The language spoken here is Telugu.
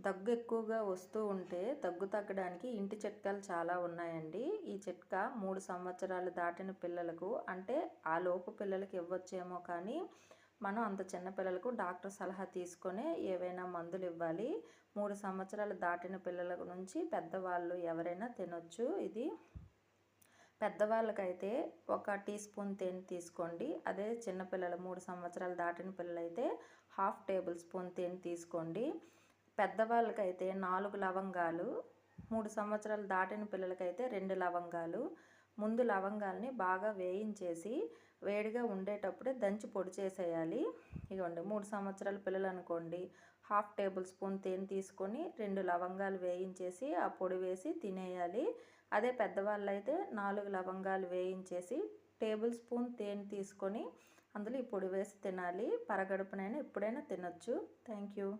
దగ్గు ఎక్కువగా వస్తూ ఉంటే దగ్గు తగ్గడానికి ఇంటి చిట్కాలు చాలా ఉన్నాయండి. ఈ చిట్కా 3 సంవత్సరాలు దాటిన పిల్లలకు అంటే ఆ లోపు పిల్లలకి ఇవ్వచ్చేమో కానీ మనం అంత చిన్న పిల్లలకు డాక్టర్ సలహా తీసుకొనే ఏవైనా మందులు ఇవ్వాలి. 3 సంవత్సరాలు దాటిన పిల్లల నుంచి పెద్దవాళ్ళు ఎవరైనా తినొచ్చు. ఇది పెద్దవాళ్ళకైతే 1 టీ స్పూన్ తేనె తీసుకోండి. అదే చిన్నపిల్లలు 3 సంవత్సరాలు దాటిన పిల్లలైతే 1/2 టేబుల్ స్పూన్ తేనె తీసుకోండి. పెద్దవాళ్ళకైతే 4 లవంగాలు, 3 సంవత్సరాలు దాటిన పిల్లలకైతే 2 లవంగాలు. ముందు లవంగాల్ని బాగా వేయించేసి వేడిగా ఉండేటప్పుడే దంచి పొడి చేసేయాలి. ఇగోండి 3 సంవత్సరాల పిల్లలు అనుకోండి 1/2 టేబుల్ స్పూన్ తేనె తీసుకొని 2 లవంగాలు వేయించేసి ఆ పొడి వేసి తినేయాలి. అదే పెద్దవాళ్ళైతే 4 లవంగాలు వేయించేసి టేబుల్ స్పూన్ తేనె తీసుకొని అందులో ఈ పొడి వేసి తినాలి. పరగడుపునైనా ఎప్పుడైనా తినొచ్చు. Thank you.